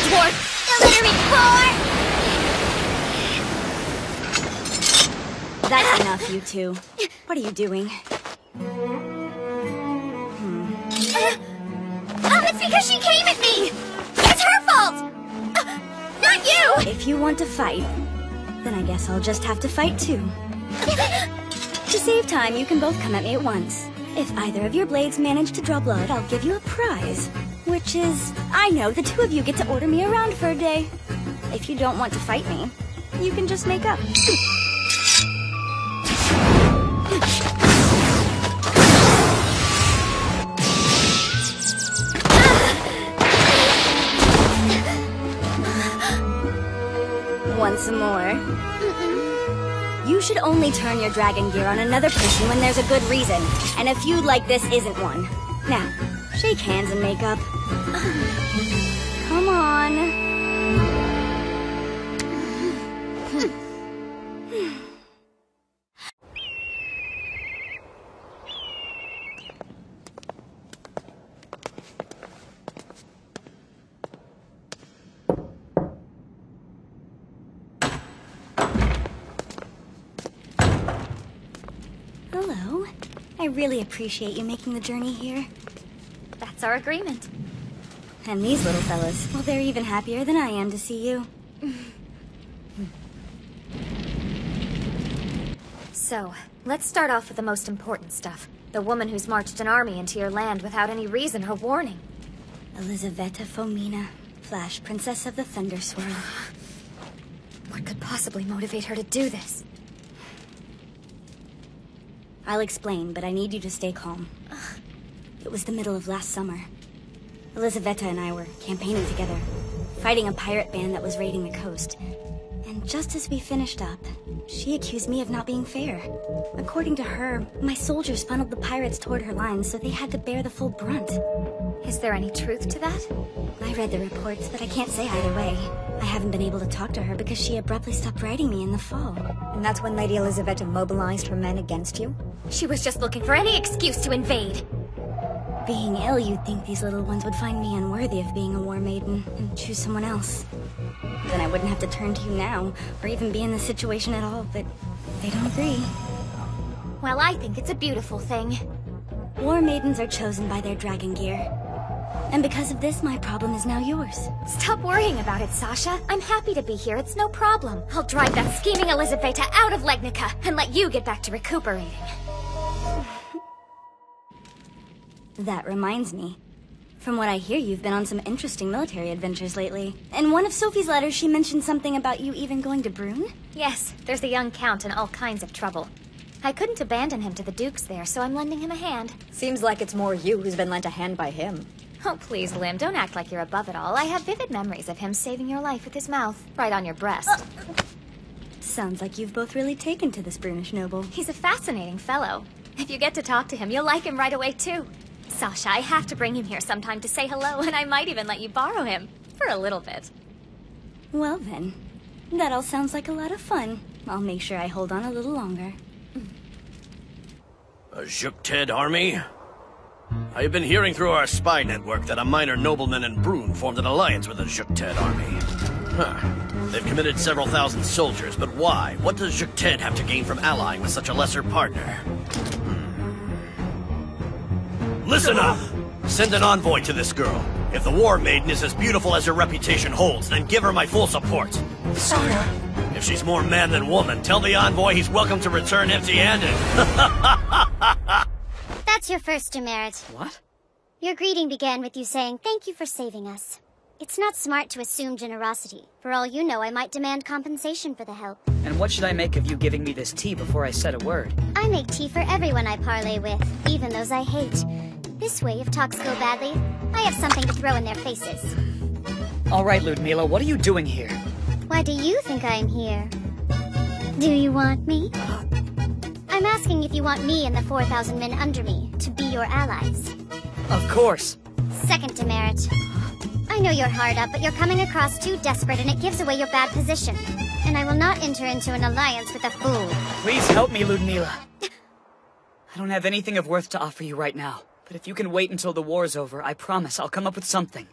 dwarf illiterate boar! That's enough, you two. What are you doing? It's because she came at me! It's her fault! Not you! If you want to fight, then I guess I'll just have to fight too. To save time, you can both come at me at once. If either of your blades manage to draw blood, I'll give you a prize. Which is, I know, the two of you get to order me around for a day. If you don't want to fight me, you can just make up. Want some more? You should only turn your dragon gear on another person when there's a good reason. And a feud like this isn't one. Now, shake hands and make up. Come on. Hello. I really appreciate you making the journey here. That's our agreement. And these little fellas, well, they're even happier than I am to see you. So, let's start off with the most important stuff. The woman who's marched an army into your land without any reason or warning. Elisaveta Fomina, Flash Princess of the Thunder Swirl. What could possibly motivate her to do this? I'll explain, but I need you to stay calm. It was the middle of last summer. Elisaveta and I were campaigning together, fighting a pirate band that was raiding the coast. And just as we finished up, she accused me of not being fair. According to her, my soldiers funneled the pirates toward her lines, so they had to bear the full brunt. Is there any truth to that? I read the reports, but I can't say either way. I haven't been able to talk to her because she abruptly stopped writing me in the fall. And that's when Lady Elisaveta mobilized her men against you? She was just looking for any excuse to invade. Being ill, you'd think these little ones would find me unworthy of being a war maiden and choose someone else. Then I wouldn't have to turn to you now, or even be in this situation at all, but they don't agree. Well, I think it's a beautiful thing. War maidens are chosen by their dragon gear. And because of this, my problem is now yours. Stop worrying about it, Sasha. I'm happy to be here, it's no problem. I'll drive that scheming Elisaveta out of Legnica and let you get back to recuperating. That reminds me. From what I hear, you've been on some interesting military adventures lately. In one of Sophie's letters, she mentioned something about you even going to Brune? Yes, there's a young count in all kinds of trouble. I couldn't abandon him to the dukes there, so I'm lending him a hand. Seems like it's more you who's been lent a hand by him. Oh, please, Lim, don't act like you're above it all. I have vivid memories of him saving your life with his mouth, right on your breast. Sounds like you've both really taken to this Brunish noble. He's a fascinating fellow. If you get to talk to him, you'll like him right away, too. Sasha, I have to bring him here sometime to say hello, and I might even let you borrow him. For a little bit. Well then, that all sounds like a lot of fun. I'll make sure I hold on a little longer. A Juk-Ted army? I've been hearing through our spy network that a minor nobleman in Brune formed an alliance with the Juk-Ted army. Huh. They've committed several thousand soldiers, but why? What does Juk-Ted have to gain from allying with such a lesser partner? Listen up! Send an envoy to this girl. If the War Maiden is as beautiful as her reputation holds, then give her my full support. Sora! If she's more man than woman, tell the envoy he's welcome to return empty-handed. That's your first demerit. What? Your greeting began with you saying, "Thank you for saving us." It's not smart to assume generosity. For all you know, I might demand compensation for the help. And what should I make of you giving me this tea before I said a word? I make tea for everyone I parley with, even those I hate. This way, if talks go badly, I have something to throw in their faces. All right, Ludmila, what are you doing here? Why do you think I'm here? Do you want me? I'm asking if you want me and the 4,000 men under me to be your allies. Of course. Second demerit. I know you're hard up, but you're coming across too desperate and it gives away your bad position. And I will not enter into an alliance with a fool. Please help me, Ludmila. I don't have anything of worth to offer you right now. But if you can wait until the war's over, I promise I'll come up with something.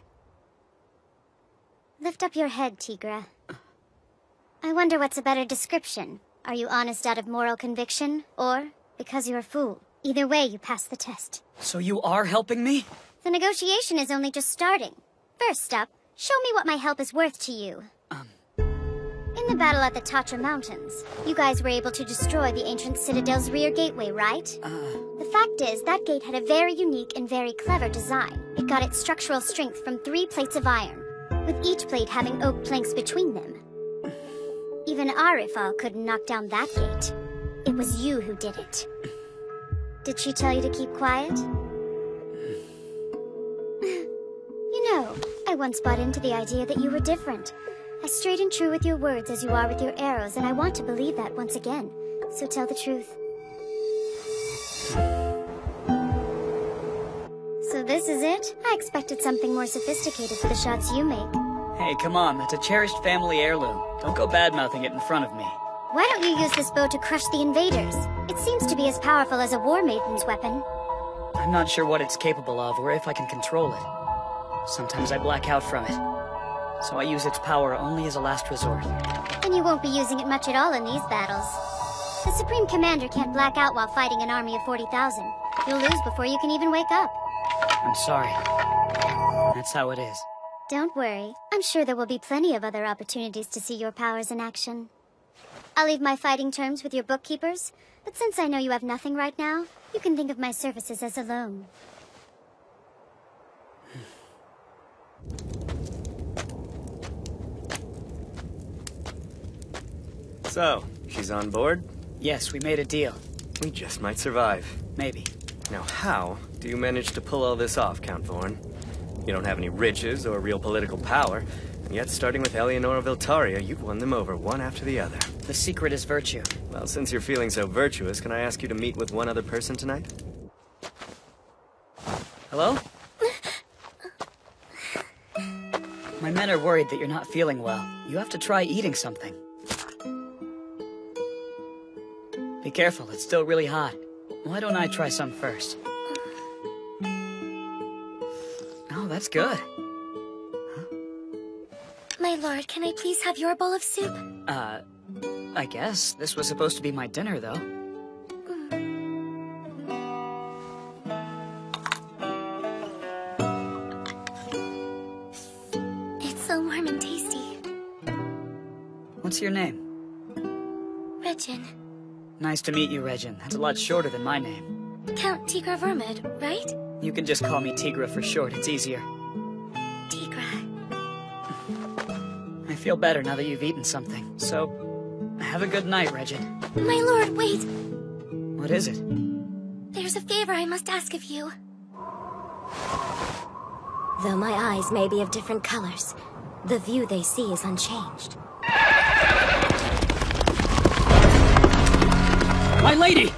Lift up your head, Tigra. I wonder what's a better description. Are you honest out of moral conviction, or because you're a fool? Either way, you pass the test. So you are helping me? The negotiation is only just starting. First up, show me what my help is worth to you. In the battle at the Tatra Mountains, you guys were able to destroy the ancient citadel's rear gateway, right? The fact is, that gate had a very unique and very clever design. It got its structural strength from 3 plates of iron, with each plate having oak planks between them. Even Arifal couldn't knock down that gate. It was you who did it. Did she tell you to keep quiet? You know, I once bought into the idea that you were different. As straight and true with your words as you are with your arrows, and I want to believe that once again. So tell the truth. So this is it? I expected something more sophisticated for the shots you make. Hey, come on, that's a cherished family heirloom. Don't go bad-mouthing it in front of me. Why don't you use this bow to crush the invaders? It seems to be as powerful as a war maiden's weapon. I'm not sure what it's capable of, or if I can control it. Sometimes I black out from it. So I use its power only as a last resort. And you won't be using it much at all in these battles. The Supreme Commander can't black out while fighting an army of 40,000. You'll lose before you can even wake up. I'm sorry. That's how it is. Don't worry. I'm sure there will be plenty of other opportunities to see your powers in action. I'll leave my fighting terms with your bookkeepers, but since I know you have nothing right now, you can think of my services as a loan. So, she's on board? Yes, we made a deal. We just might survive. Maybe. Now how do you manage to pull all this off, Count Thorne? You don't have any riches or real political power, and yet starting with Eleonora Viltaria, you've won them over one after the other. The secret is virtue. Well, since you're feeling so virtuous, can I ask you to meet with one other person tonight? Hello? My men are worried that you're not feeling well. You have to try eating something. Be careful, it's still really hot. Why don't I try some first? Oh, that's good. My lord, can I please have your bowl of soup? I guess. This was supposed to be my dinner, though. It's so warm and tasty. What's your name? Regin. Nice to meet you, Regin. That's a lot shorter than my name. Count Tigra Vermid, right? You can just call me Tigra for short, it's easier. Tigra. I feel better now that you've eaten something, so have a good night, Regin. My lord, wait! What is it? There's a favor I must ask of you. Though my eyes may be of different colors, the view they see is unchanged. My lady!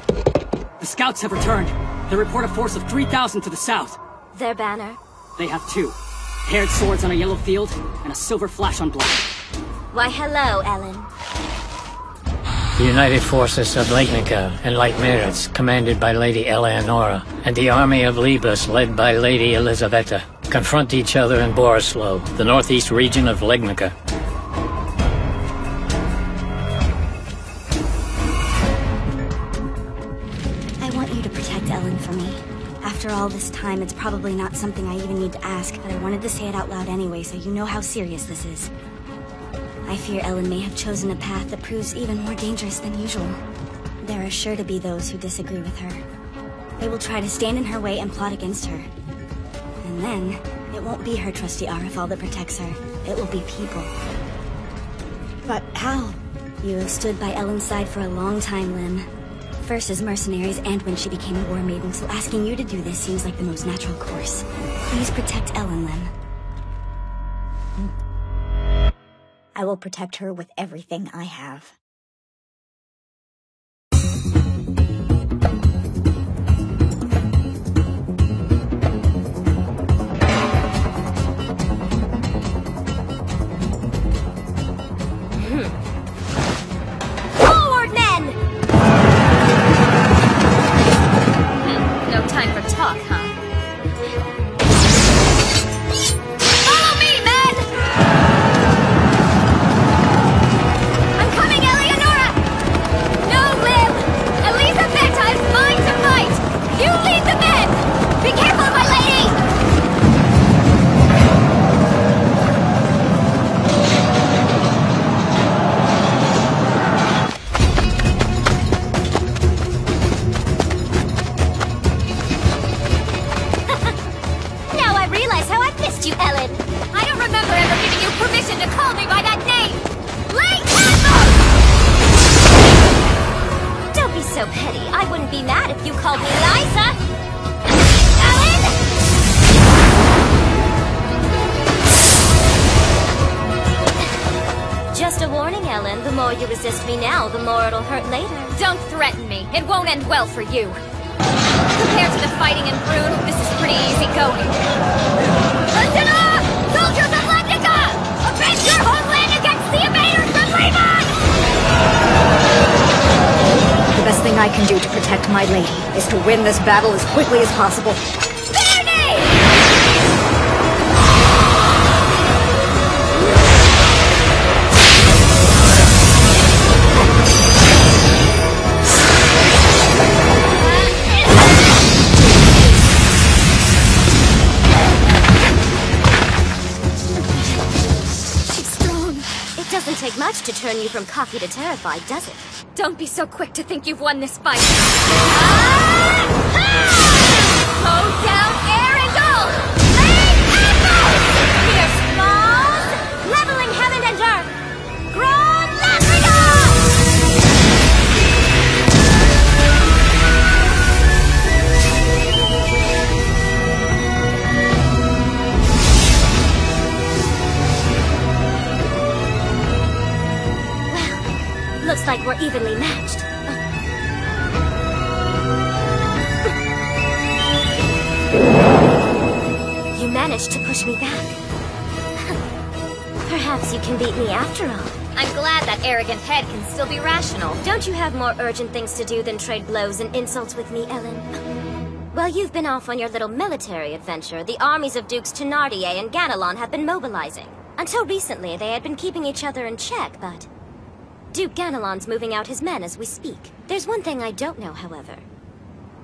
The scouts have returned. They report a force of 3,000 to the south. Their banner? They have 2. Paired swords on a yellow field, and a silver flash on black. Why, hello, Ellen. The United Forces of Legnica and Leitmeritz, commanded by Lady Eleonora, and the army of Libus, led by Lady Elisaveta, confront each other in Borislow, the northeast region of Legnica. I want you to protect Ellen for me. After all this time, it's probably not something I even need to ask, but I wanted to say it out loud anyway, so you know how serious this is. I fear Ellen may have chosen a path that proves even more dangerous than usual. There are sure to be those who disagree with her. They will try to stand in her way and plot against her. And then, it won't be her trusty Arifal that protects her. It will be people. But how? You have stood by Ellen's side for a long time, Lim. First as mercenaries and when she became a war maiden, so asking you to do this seems like the most natural course. Please protect Ellen, Lim. I will protect her with everything I have. Forward, men! No time for talk, huh? Follow me, men! You called me Liza! Just a warning, Ellen. The more you resist me now, the more it'll hurt later. Don't threaten me. It won't end well for you. Compared to the fighting in Brune, this is pretty easy going. Listen up! Soldiers of Legnica! Avenge your homeland against the invaders from Levi! The best thing I can do to protect my lady is to win this battle as quickly as possible. Take much to turn you from cocky to terrified, does it? Don't be so quick to think you've won this fight. Go down, air and all! Main anvil! Pierce falls, leveling heaven and earth. Grand Latriga! Looks like we're evenly matched. You managed to push me back. Perhaps you can beat me after all. I'm glad that arrogant head can still be rational. Don't you have more urgent things to do than trade blows and insults with me, Ellen? While you've been off on your little military adventure, the armies of Dukes Thénardier and Ganelon have been mobilizing. Until recently, they had been keeping each other in check, but Duke Ganelon's moving out his men as we speak. There's one thing I don't know, however.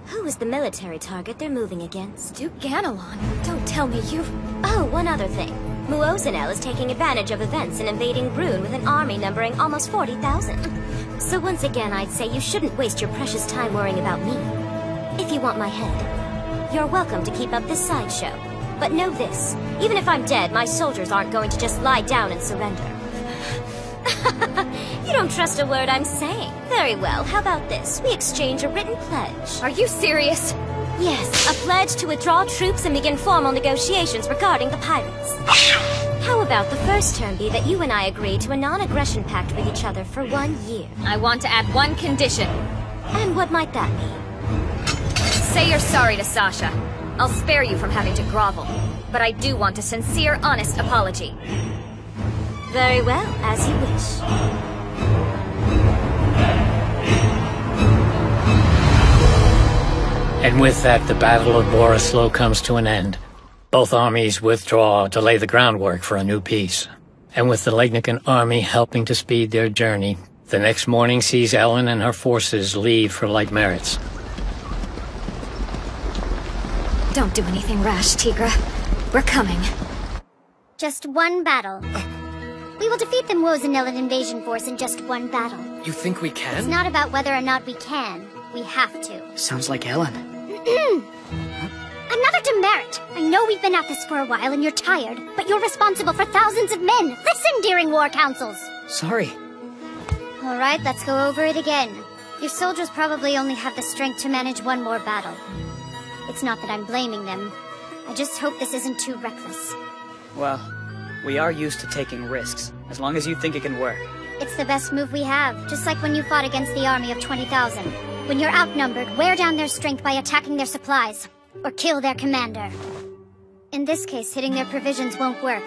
Who is the military target they're moving against? Duke Ganelon? Don't tell me you... Oh, one other thing. Muozinel is taking advantage of events and invading Brune with an army numbering almost 40,000. So once again, I'd say you shouldn't waste your precious time worrying about me. If you want my head, you're welcome to keep up this sideshow. But know this, even if I'm dead, my soldiers aren't going to just lie down and surrender. You don't trust a word I'm saying. Very well, how about this? We exchange a written pledge. Are you serious? Yes, a pledge to withdraw troops and begin formal negotiations regarding the pirates. How about the first term be that you and I agree to a non-aggression pact with each other for 1 year? I want to add one condition. And what might that be? Say you're sorry to Sasha. I'll spare you from having to grovel. But I do want a sincere, honest apology. Very well, as you wish. And with that, the Battle of Borislow comes to an end. Both armies withdraw to lay the groundwork for a new peace. And with the Legnican army helping to speed their journey, the next morning sees Ellen and her forces leave for Lake Meritz. Don't do anything rash, Tigra. We're coming. Just one battle. We will defeat the Muozinel invasion force in just one battle. You think we can? It's not about whether or not we can. We have to. Sounds like Ellen. Another demerit. I know we've been at this for a while and you're tired, but you're responsible for thousands of men. Listen during war councils. Sorry. All right, let's go over it again. Your soldiers probably only have the strength to manage one more battle. It's not that I'm blaming them. I just hope this isn't too reckless. Well, we are used to taking risks, as long as you think it can work. It's the best move we have, just like when you fought against the army of 20,000. When you're outnumbered, wear down their strength by attacking their supplies, or kill their commander. In this case, hitting their provisions won't work.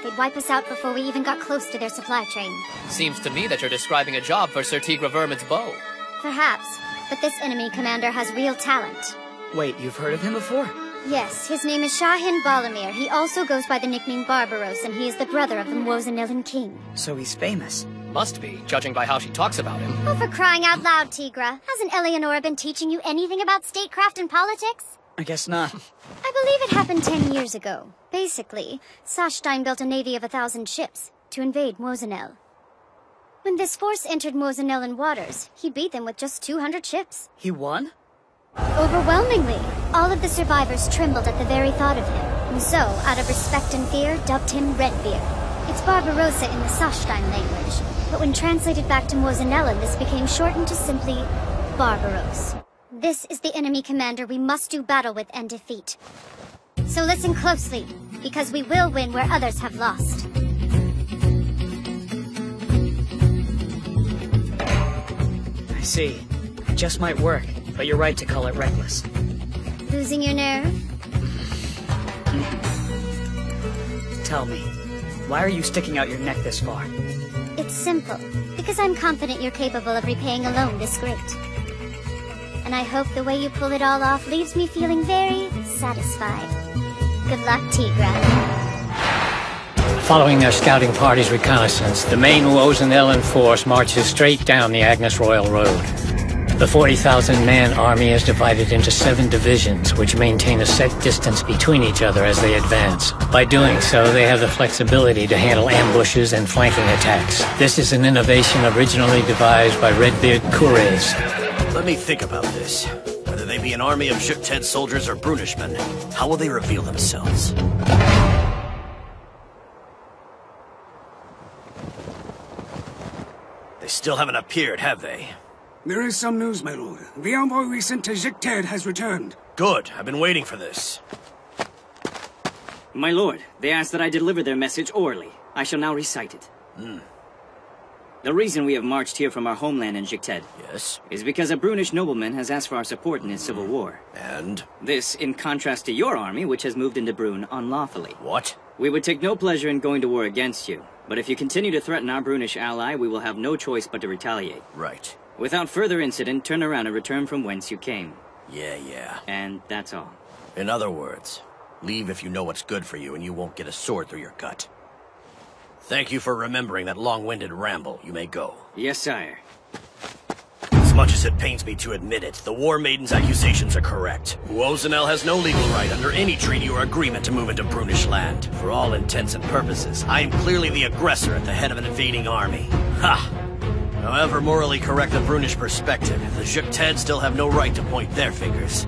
They'd wipe us out before we even got close to their supply train. Seems to me that you're describing a job for Sir Tigra Vermin's bow. Perhaps, but this enemy commander has real talent. Wait, you've heard of him before? Yes, his name is Shahin Balamir. He also goes by the nickname Barbaros, and he is the brother of the Muozinelian king. So he's famous. Must be, judging by how she talks about him. Oh, for crying out loud, Tigra. Hasn't Eleonora been teaching you anything about statecraft and politics? I guess not. I believe it happened 10 years ago. Basically, Sashstein built a navy of 1,000 ships to invade Muozinel. When this force entered Muozinelian waters, he beat them with just 200 ships. He won? Overwhelmingly. All of the survivors trembled at the very thought of him, and so, out of respect and fear, dubbed him Redbeard. It's Barbarossa in the Sashstein language, but when translated back to Muozinelian, this became shortened to simply Barbaros. This is the enemy commander we must do battle with and defeat. So listen closely, because we will win where others have lost. I see. It just might work, but you're right to call it reckless. Losing your nerve? Tell me, why are you sticking out your neck this far? It's simple, because I'm confident you're capable of repaying a loan this great. And I hope the way you pull it all off leaves me feeling very satisfied. Good luck, Tigra. Following their scouting party's reconnaissance, the main Wozenellen force marches straight down the Agnes Royal Road. The 40,000-man army is divided into 7 divisions, which maintain a set distance between each other as they advance. By doing so, they have the flexibility to handle ambushes and flanking attacks. This is an innovation originally devised by Redbeard Courez. Let me think about this. Whether they be an army of Jutkted soldiers or Brunishmen, how will they reveal themselves? They still haven't appeared, have they? There is some news, my lord. The envoy we sent to Jutkted has returned. Good. I've been waiting for this. My lord, they asked that I deliver their message orally. I shall now recite it. The reason we have marched here from our homeland in Jutkted is because a Brunish nobleman has asked for our support in his civil war. And? This, in contrast to your army, which has moved into Brune unlawfully. What? We would take no pleasure in going to war against you, but if you continue to threaten our Brunish ally, we will have no choice but to retaliate. Right. Without further incident, turn around and return from whence you came. Yeah. And that's all. In other words, leave if you know what's good for you and you won't get a sword through your gut. Thank you for remembering that long-winded ramble. You may go. Yes, sire. As much as it pains me to admit it, the War Maiden's accusations are correct. Wozenel has no legal right under any treaty or agreement to move into Brunish land. For all intents and purposes, I am clearly the aggressor at the head of an invading army. Ha! However morally correct the Brunish perspective, the Jutkted still have no right to point their fingers.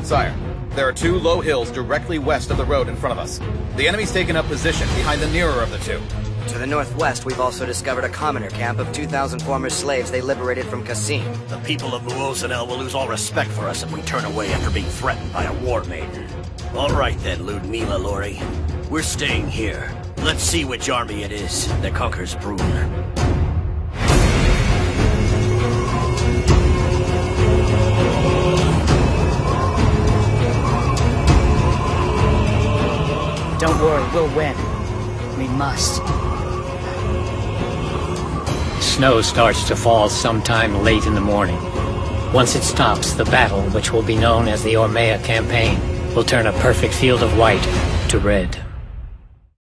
Sire, there are 2 low hills directly west of the road in front of us. The enemy's taken up position behind the nearer of the 2. To the northwest, we've also discovered a commoner camp of 2,000 former slaves they liberated from Kassim. The people of Wozenel will lose all respect for us if we turn away after being threatened by a War Maiden. All right then, Ludmila Lori. We're staying here. Let's see which army it is that conquers Brune. Don't worry, we'll win. We must. Snow starts to fall sometime late in the morning. Once it stops, the battle, which will be known as the Ormea Campaign, will turn a perfect field of white to red.